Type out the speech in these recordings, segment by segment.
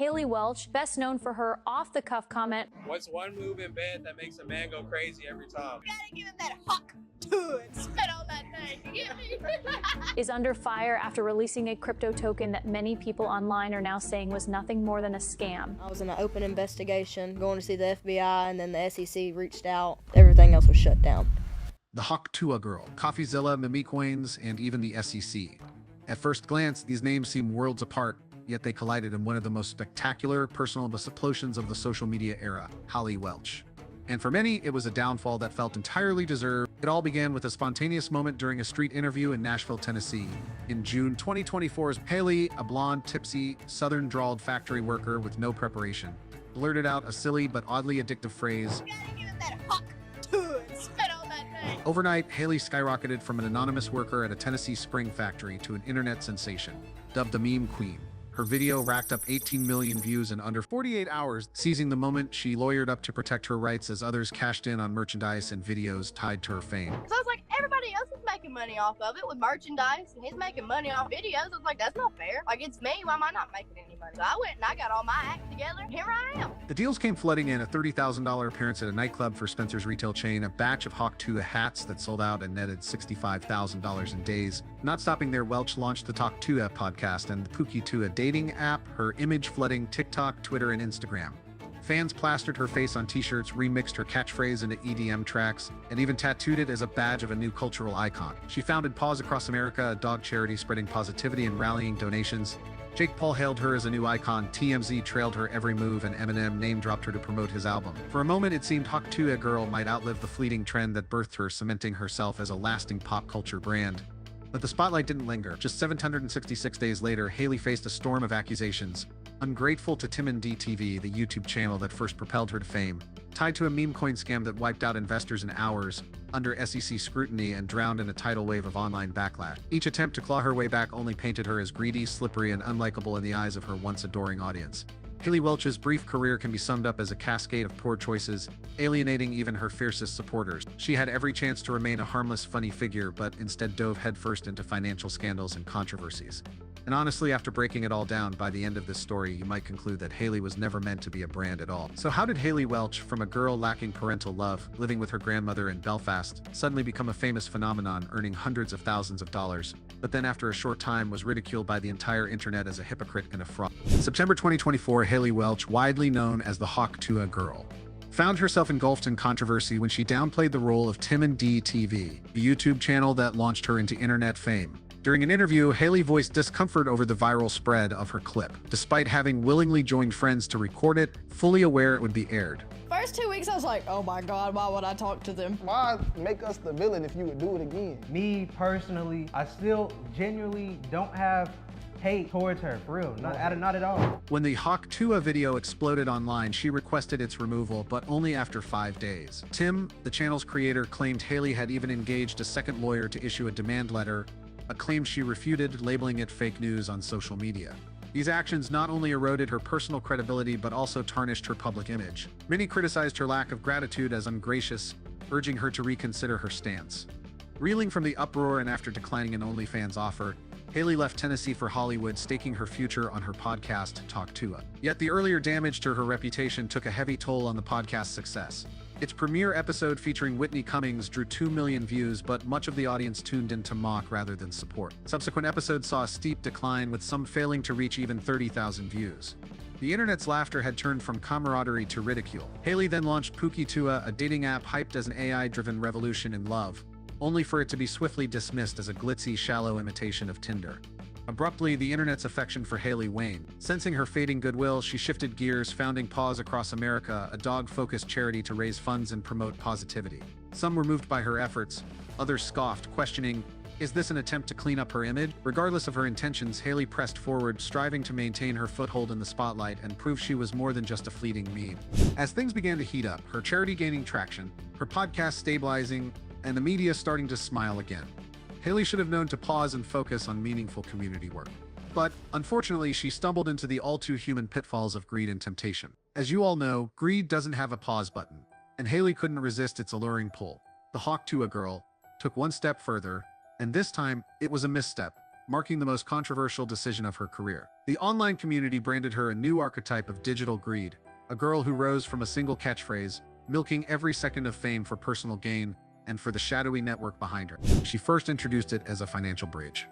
Haley Welch, best known for her off-the-cuff comment, "What's one move in bed that makes a man go crazy every time?" You gotta give him that hawk to it. Spit on that thing, you get me? is under fire after releasing a crypto token that many people online are now saying was nothing more than a scam. I was in an open investigation, going to see the FBI, and then the SEC reached out. Everything else was shut down. The Tuah girl, CoffeeZilla, Mimicoins, and even the SEC. At first glance, these names seem worlds apart, yet they collided in one of the most spectacular personal explosions of the social media era, Haley Welch. And for many, it was a downfall that felt entirely deserved. It all began with a spontaneous moment during a street interview in Nashville, Tennessee. In June 2024, Haley, a blonde, tipsy, southern-drawled factory worker with no preparation, blurted out a silly but oddly addictive phrase. You gotta give him that hawk to it. Spit on that thing. Overnight, Haley skyrocketed from an anonymous worker at a Tennessee spring factory to an internet sensation, dubbed the meme queen. Her video racked up 18 million views in under 48 hours. Seizing the moment, she lawyered up to protect her rights as others cashed in on merchandise and videos tied to her fame. So it's like everybody else is making money off of it with merchandise, and he's making money off videos. It's like, that's not fair. Like, it's me. Why am I not making any money? So I went and I got all my act together. Here I am. The deals came flooding in: a $30,000 appearance at a nightclub for Spencer's retail chain, a batch of Tuah hats that sold out and netted $65,000 in days. Not stopping there, Welch launched the Tuah podcast and the Tuah dating app, her image flooding TikTok, Twitter, and Instagram. Fans plastered her face on t-shirts, remixed her catchphrase into EDM tracks, and even tattooed it as a badge of a new cultural icon. She founded Paws Across America, a dog charity spreading positivity and rallying donations. Jake Paul hailed her as a new icon, TMZ trailed her every move, and Eminem name-dropped her to promote his album. For a moment, it seemed Tuah girl might outlive the fleeting trend that birthed her, cementing herself as a lasting pop culture brand. But the spotlight didn't linger. Just 766 days later, Haley faced a storm of accusations. Ungrateful to Tim and DTV, the YouTube channel that first propelled her to fame. Tied to a meme coin scam that wiped out investors in hours, under SEC scrutiny, and drowned in a tidal wave of online backlash. Each attempt to claw her way back only painted her as greedy, slippery, and unlikable in the eyes of her once adoring audience. Haley Welch's brief career can be summed up as a cascade of poor choices, alienating even her fiercest supporters. She had every chance to remain a harmless, funny figure, but instead dove headfirst into financial scandals and controversies. And honestly, after breaking it all down, by the end of this story, you might conclude that Haley was never meant to be a brand at all. So how did Haley Welch, from a girl lacking parental love, living with her grandmother in Belfast, suddenly become a famous phenomenon, earning hundreds of thousands of dollars, but then after a short time was ridiculed by the entire internet as a hypocrite and a fraud? In September 2024, Haley Welch, widely known as the Tuah girl, found herself engulfed in controversy when she downplayed the role of Tim and DTV, the YouTube channel that launched her into internet fame. During an interview, Haley voiced discomfort over the viral spread of her clip, despite having willingly joined friends to record it, fully aware it would be aired. First 2 weeks, I was like, oh my God, why would I talk to them? Why make us the villain if you would do it again? Me personally, I still genuinely don't have hate towards her, for real, not at all. When the Tuah video exploded online, she requested its removal, but only after 5 days. Tim, the channel's creator, claimed Haley had even engaged a second lawyer to issue a demand letter, a claim she refuted, labeling it fake news on social media. These actions not only eroded her personal credibility but also tarnished her public image. Many criticized her lack of gratitude as ungracious, urging her to reconsider her stance. Reeling from the uproar and after declining an OnlyFans offer, Haley left Tennessee for Hollywood, staking her future on her podcast, Tuah. Yet the earlier damage to her reputation took a heavy toll on the podcast's success. Its premiere episode featuring Whitney Cummings drew 2 million views, but much of the audience tuned in to mock rather than support. Subsequent episodes saw a steep decline, with some failing to reach even 30,000 views. The internet's laughter had turned from camaraderie to ridicule. Haley then launched Tuah, a dating app hyped as an AI-driven revolution in love, only for it to be swiftly dismissed as a glitzy, shallow imitation of Tinder. Abruptly, the internet's affection for Haley waned. Sensing her fading goodwill, she shifted gears, founding Paws Across America, a dog-focused charity to raise funds and promote positivity. Some were moved by her efforts, others scoffed, questioning, is this an attempt to clean up her image? Regardless of her intentions, Haley pressed forward, striving to maintain her foothold in the spotlight and prove she was more than just a fleeting meme. As things began to heat up, her charity gaining traction, her podcast stabilizing, and the media starting to smile again, Haley should have known to pause and focus on meaningful community work. But, unfortunately, she stumbled into the all-too-human pitfalls of greed and temptation. As you all know, greed doesn't have a pause button, and Haley couldn't resist its alluring pull. The Tuah girl took one step further, and this time, it was a misstep, marking the most controversial decision of her career. The online community branded her a new archetype of digital greed, a girl who rose from a single catchphrase, milking every second of fame for personal gain and for the shadowy network behind her. She first introduced it as a financial bridge,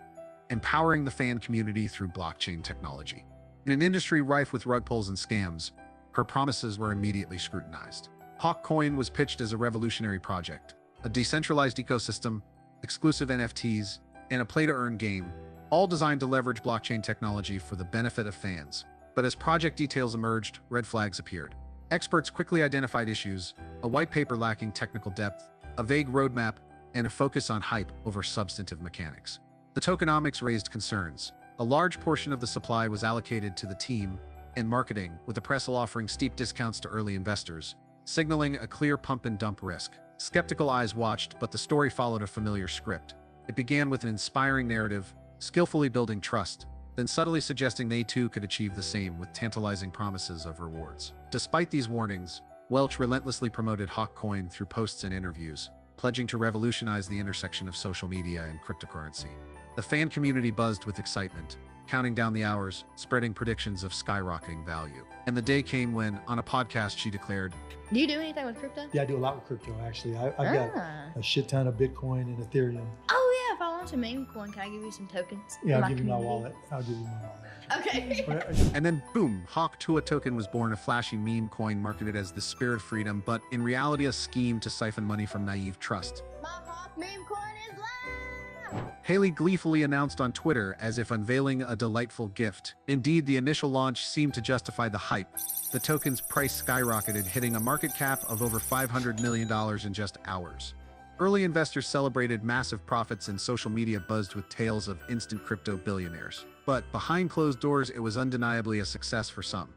empowering the fan community through blockchain technology. In an industry rife with rug pulls and scams, her promises were immediately scrutinized. Hawk Coin was pitched as a revolutionary project, a decentralized ecosystem, exclusive NFTs, and a play-to-earn game, all designed to leverage blockchain technology for the benefit of fans. But as project details emerged, red flags appeared. Experts quickly identified issues: a white paper lacking technical depth, a vague roadmap, and a focus on hype over substantive mechanics. The tokenomics raised concerns. A large portion of the supply was allocated to the team and marketing, with the press offering steep discounts to early investors, signaling a clear pump-and-dump risk. Skeptical eyes watched, but the story followed a familiar script. It began with an inspiring narrative, skillfully building trust, then subtly suggesting they too could achieve the same with tantalizing promises of rewards. Despite these warnings, Welch relentlessly promoted Hawk Coin through posts and interviews, pledging to revolutionize the intersection of social media and cryptocurrency. The fan community buzzed with excitement, counting down the hours, spreading predictions of skyrocketing value. And the day came when, on a podcast, she declared, Do you do anything with crypto? Yeah, I do a lot with crypto, actually. I've got a shit ton of Bitcoin and Ethereum. Oh yeah, if I want a meme coin, can I give you some tokens? Yeah, for I'll give you my community? wallet. I'll give you my wallet. Okay. and then boom, Hawk Tuah token was born, a flashy meme coin marketed as the spirit of freedom, but in reality a scheme to siphon money from naive trust. My Hawk meme coin is live! Haley gleefully announced on Twitter as if unveiling a delightful gift. Indeed, the initial launch seemed to justify the hype. The token's price skyrocketed, hitting a market cap of over $500 million in just hours. Early investors celebrated massive profits and social media buzzed with tales of instant crypto billionaires. But behind closed doors, it was undeniably a success for some.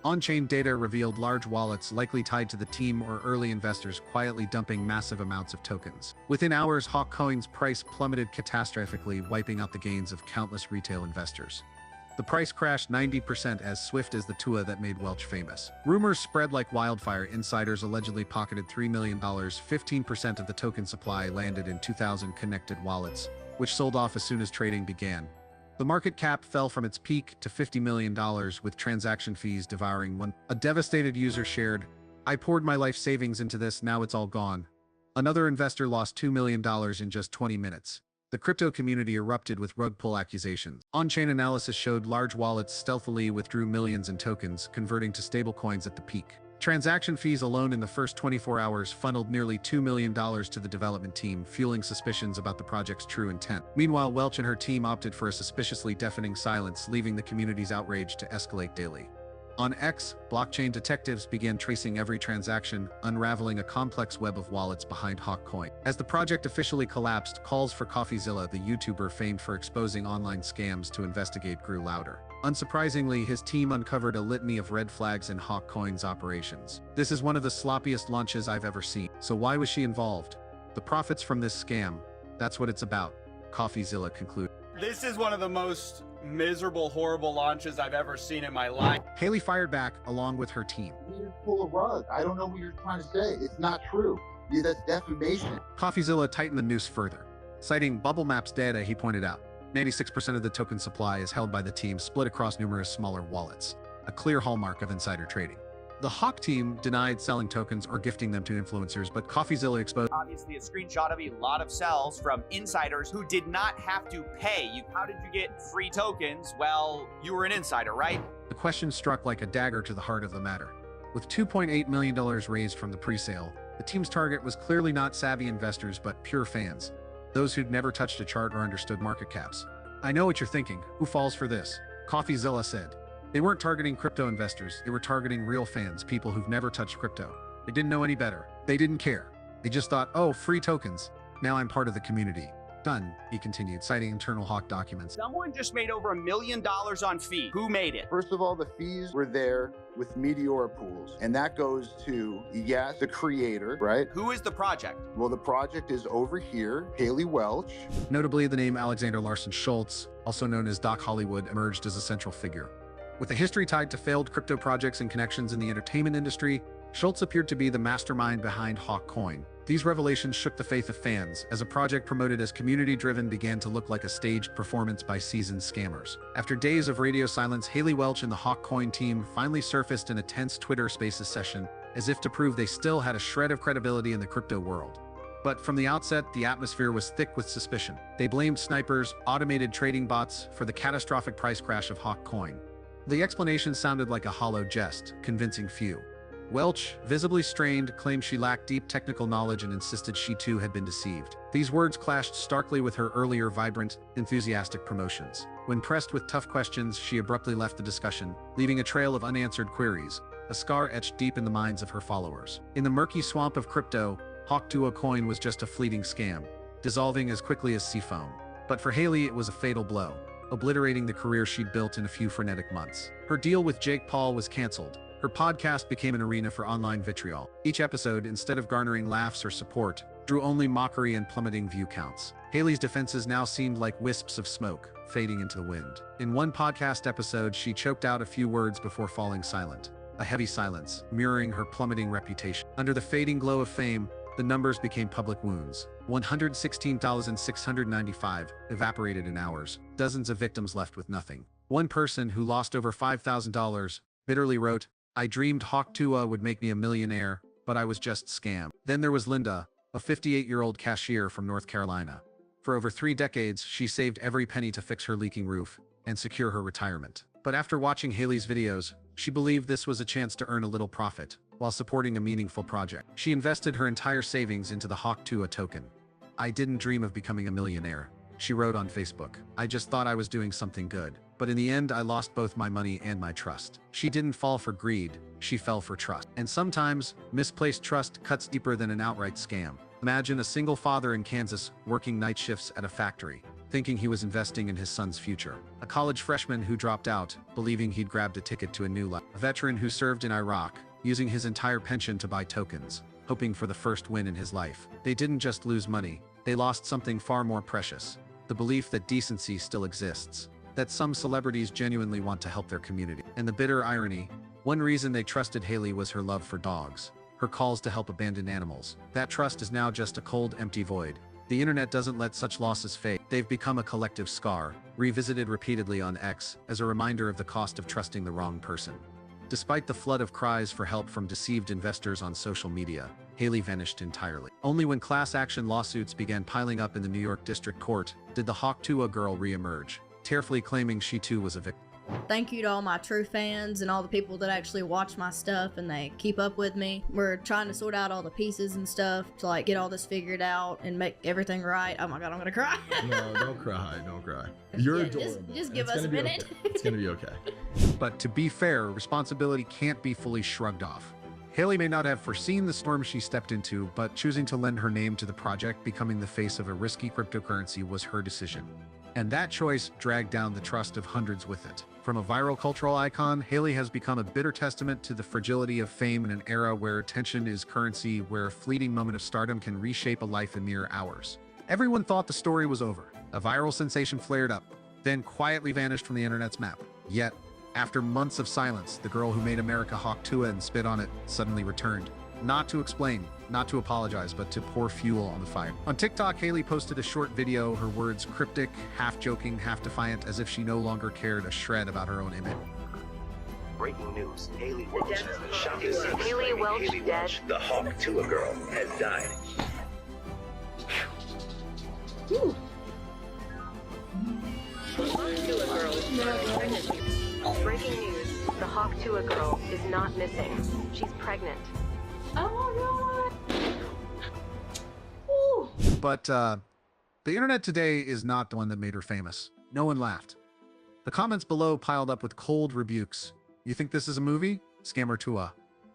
On-chain data revealed large wallets likely tied to the team or early investors quietly dumping massive amounts of tokens. Within hours, Hawk Coin's price plummeted catastrophically, wiping out the gains of countless retail investors. The price crashed 90%, as swift as the Tuah that made Welch famous. Rumors spread like wildfire. Insiders allegedly pocketed $3 million. 15% of the token supply landed in 2,000 connected wallets, which sold off as soon as trading began. The market cap fell from its peak to $50 million, with transaction fees devouring one. A devastated user shared, "I poured my life savings into this, now it's all gone." Another investor lost $2 million in just 20 minutes. The crypto community erupted with rug pull accusations. On-chain analysis showed large wallets stealthily withdrew millions in tokens, converting to stablecoins at the peak. Transaction fees alone in the first 24 hours funneled nearly $2 million to the development team, fueling suspicions about the project's true intent. Meanwhile, Welch and her team opted for a suspiciously deafening silence, leaving the community's outrage to escalate daily. On X, blockchain detectives began tracing every transaction, unraveling a complex web of wallets behind Hawk Coin. As the project officially collapsed, calls for CoffeeZilla, the YouTuber famed for exposing online scams, to investigate grew louder. Unsurprisingly, his team uncovered a litany of red flags in Hawk Coin's operations. "This is one of the sloppiest launches I've ever seen." So why was she involved? The profits from this scam, that's what it's about, CoffeeZilla concluded. "This is one of the most miserable, horrible launches I've ever seen in my life." Haley fired back along with her team. You just pull a rug. I don't know what you're trying to say. It's not true. Yeah, that's defamation. CoffeeZilla tightened the noose further. Citing Bubble Map's data, he pointed out, 96% of the token supply is held by the team, split across numerous smaller wallets, a clear hallmark of insider trading. The Hawk team denied selling tokens or gifting them to influencers, but CoffeeZilla exposed obviously a screenshot of a lot of sells from insiders who did not have to pay. How did you get free tokens? Well, you were an insider, right? The question struck like a dagger to the heart of the matter. With $2.8 million raised from the pre-sale, the team's target was clearly not savvy investors but pure fans, those who'd never touched a chart or understood market caps. "I know what you're thinking. Who falls for this?" CoffeeZilla said. They weren't targeting crypto investors, they were targeting real fans, people who've never touched crypto. They didn't know any better. They didn't care. They just thought, "Oh, free tokens. Now I'm part of the community." Done, he continued, citing internal Hawk documents. Someone just made over $1 million on fee. Who made it? First of all, the fees were there with Meteor pools, and that goes to, yes, the creator, right? Who is the project? Well, the project is over here, Haley Welch. Notably, the name Alexander Larson Schultz, also known as Doc Hollywood, emerged as a central figure. With a history tied to failed crypto projects and connections in the entertainment industry, Schultz appeared to be the mastermind behind Hawk Coin. These revelations shook the faith of fans, as a project promoted as community-driven began to look like a staged performance by seasoned scammers. After days of radio silence, Haley Welch and the Hawk Coin team finally surfaced in a tense Twitter Spaces session, as if to prove they still had a shred of credibility in the crypto world. But from the outset, the atmosphere was thick with suspicion. They blamed snipers, automated trading bots, for the catastrophic price crash of Hawk Coin. The explanation sounded like a hollow jest, convincing few. Welch, visibly strained, claimed she lacked deep technical knowledge and insisted she too had been deceived. These words clashed starkly with her earlier vibrant, enthusiastic promotions. When pressed with tough questions, she abruptly left the discussion, leaving a trail of unanswered queries, a scar etched deep in the minds of her followers. In the murky swamp of crypto, Hawk Tuah coin was just a fleeting scam, dissolving as quickly as sea foam. But for Haley, it was a fatal blow, obliterating the career she'd built in a few frenetic months. Her deal with Jake Paul was canceled. Her podcast became an arena for online vitriol. Each episode, instead of garnering laughs or support, drew only mockery and plummeting view counts. Haley's defenses now seemed like wisps of smoke, fading into the wind. In one podcast episode, she choked out a few words before falling silent. A heavy silence, mirroring her plummeting reputation. Under the fading glow of fame, the numbers became public wounds. 116,695 evaporated in hours, dozens of victims left with nothing. One person who lost over $5,000 bitterly wrote, "I dreamed Hawk Tuah would make me a millionaire, but I was just scammed." Then there was Linda, a 58-year-old cashier from North Carolina. For over 3 decades, she saved every penny to fix her leaking roof and secure her retirement. But after watching Haley's videos, she believed this was a chance to earn a little profit while supporting a meaningful project. She invested her entire savings into the Hawk Tuah token. "I didn't dream of becoming a millionaire," she wrote on Facebook. "I just thought I was doing something good. But in the end, I lost both my money and my trust." She didn't fall for greed, she fell for trust. And sometimes, misplaced trust cuts deeper than an outright scam. Imagine a single father in Kansas working night shifts at a factory, thinking he was investing in his son's future. A college freshman who dropped out, believing he'd grabbed a ticket to a new life. A veteran who served in Iraq, using his entire pension to buy tokens, hoping for the first win in his life. They didn't just lose money, they lost something far more precious: the belief that decency still exists, that some celebrities genuinely want to help their community. And the bitter irony, one reason they trusted Haley was her love for dogs, her calls to help abandoned animals. That trust is now just a cold, empty void. The internet doesn't let such losses fade. They've become a collective scar, revisited repeatedly on X as a reminder of the cost of trusting the wrong person. Despite the flood of cries for help from deceived investors on social media, Haley vanished entirely. Only when class action lawsuits began piling up in the New York District Court did the Hawk Tuah girl re-emerge, tearfully claiming she too was a victim. Thank you to all my true fans and all the people that actually watch my stuff and they keep up with me. We're trying to sort out all the pieces and stuff to like get all this figured out and make everything right. Oh my god, I'm gonna cry. No, don't cry, don't cry. You're Yeah, adorable. just give It's us a gonna be minute. okay. It's gonna be okay. But to be fair, responsibility can't be fully shrugged off. Haley may not have foreseen the storm she stepped into, but choosing to lend her name to the project, becoming the face of a risky cryptocurrency, was her decision. And that choice dragged down the trust of hundreds with it. From a viral cultural icon, Haley has become a bitter testament to the fragility of fame in an era where attention is currency, where a fleeting moment of stardom can reshape a life in mere hours. Everyone thought the story was over. A viral sensation flared up, then quietly vanished from the internet's map. Yet, after months of silence, the girl who made America Hawk Tuah and spit on it suddenly returned. Not to explain, not to apologize, but to pour fuel on the fire. On TikTok, Haley posted a short video, her words cryptic, half joking, half defiant, as if she no longer cared a shred about her own image. Breaking news. Haley Welch. Haley Welch dead. The Hawk Tuah girl has died. Breaking news. The Hawk Tuah girl is not missing. She's pregnant. Oh my god. But the internet today is not the one that made her famous. No one laughed. The comments below piled up with cold rebukes. You think this is a movie? Scammer Tuah.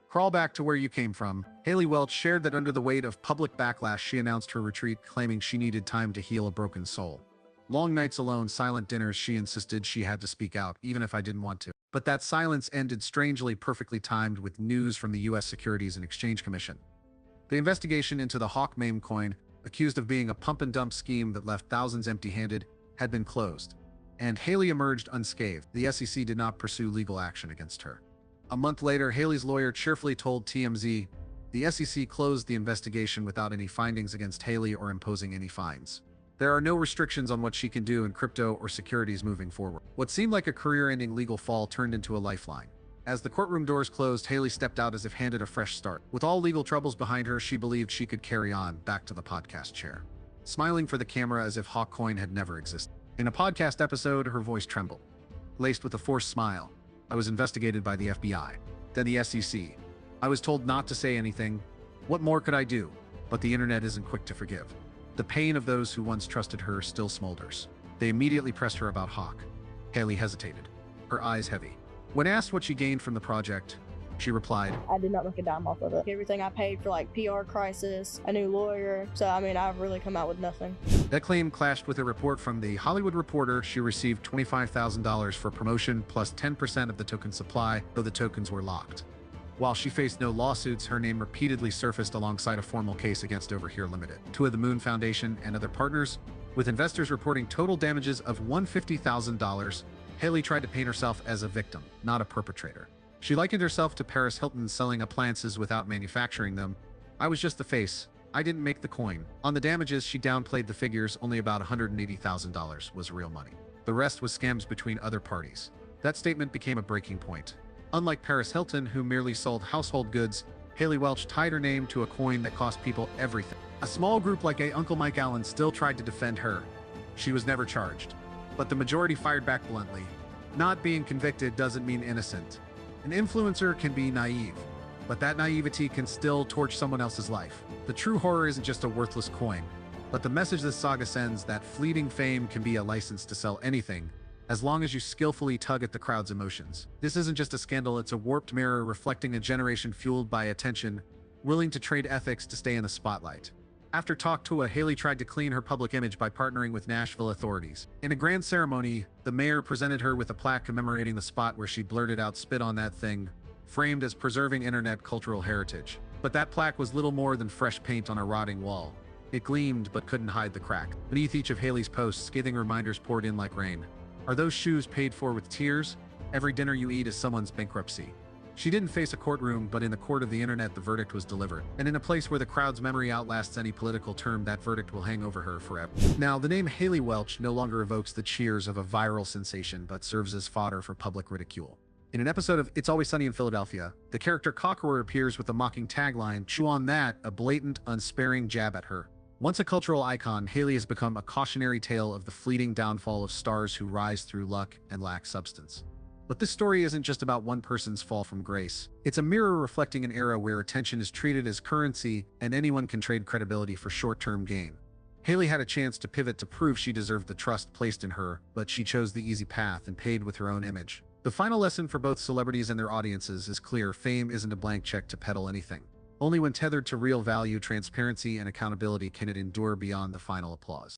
Crawl back to where you came from. Haley Welch shared that under the weight of public backlash, she announced her retreat, claiming she needed time to heal a broken soul. Long nights alone, silent dinners, she insisted she had to speak out, even if I didn't want to. But that silence ended strangely perfectly timed with news from the U.S. Securities and Exchange Commission. The investigation into the Hawk meme coin, accused of being a pump-and-dump scheme that left thousands empty-handed, had been closed. And Haley emerged unscathed. The SEC did not pursue legal action against her. A month later, Haley's lawyer cheerfully told TMZ the SEC closed the investigation without any findings against Haley or imposing any fines. There are no restrictions on what she can do in crypto or securities moving forward. What seemed like a career-ending legal fall turned into a lifeline. As the courtroom doors closed, Haley stepped out as if handed a fresh start. With all legal troubles behind her, she believed she could carry on back to the podcast chair, smiling for the camera as if Hawkcoin had never existed. In a podcast episode, her voice trembled, laced with a forced smile. I was investigated by the FBI, then the SEC. I was told not to say anything. What more could I do? But the internet isn't quick to forgive. The pain of those who once trusted her still smolders. They immediately pressed her about Hawk. Haley hesitated, her eyes heavy. When asked what she gained from the project, she replied, I did not make a dime off of it. Everything I paid for like PR crisis, a new lawyer. So, I mean, I've really come out with nothing. That claim clashed with a report from The Hollywood Reporter. She received $25,000 for promotion plus 10% of the token supply, though the tokens were locked. While she faced no lawsuits, her name repeatedly surfaced alongside a formal case against Over Here Limited, Tuah the Moon Foundation, and other partners, with investors reporting total damages of $150,000. Haley tried to paint herself as a victim, not a perpetrator. She likened herself to Paris Hilton selling appliances without manufacturing them. I was just the face. I didn't make the coin. On the damages, she downplayed the figures. Only about $180,000 was real money. The rest was scams between other parties. That statement became a breaking point. Unlike Paris Hilton, who merely sold household goods, Haley Welch tied her name to a coin that cost people everything. A small group like Uncle Mike Allen still tried to defend her. She was never charged. But the majority fired back bluntly. Not being convicted doesn't mean innocent. An influencer can be naive, but that naivety can still torch someone else's life. The true horror isn't just a worthless coin, but the message this saga sends that fleeting fame can be a license to sell anything, as long as you skillfully tug at the crowd's emotions. This isn't just a scandal, it's a warped mirror reflecting a generation fueled by attention, willing to trade ethics to stay in the spotlight. After Talk Tuah, Haley tried to clean her public image by partnering with Nashville authorities. In a grand ceremony, the mayor presented her with a plaque commemorating the spot where she blurted out "spit on that thing," framed as preserving internet cultural heritage. But that plaque was little more than fresh paint on a rotting wall. It gleamed but couldn't hide the crack. Beneath each of Haley's posts, scathing reminders poured in like rain. Are those shoes paid for with tears? Every dinner you eat is someone's bankruptcy. She didn't face a courtroom, but in the court of the internet, the verdict was delivered. And in a place where the crowd's memory outlasts any political term, that verdict will hang over her forever. Now, the name Haley Welch no longer evokes the cheers of a viral sensation, but serves as fodder for public ridicule. In an episode of It's Always Sunny in Philadelphia, the character Cockeror appears with a mocking tagline, "Chew on that," a blatant, unsparing jab at her. Once a cultural icon, Haley has become a cautionary tale of the fleeting downfall of stars who rise through luck and lack substance. But this story isn't just about one person's fall from grace. It's a mirror reflecting an era where attention is treated as currency and anyone can trade credibility for short-term gain. Haley had a chance to pivot to prove she deserved the trust placed in her, but she chose the easy path and paid with her own image. The final lesson for both celebrities and their audiences is clear: fame isn't a blank check to peddle anything. Only when tethered to real value, transparency, and accountability can it endure beyond the final applause.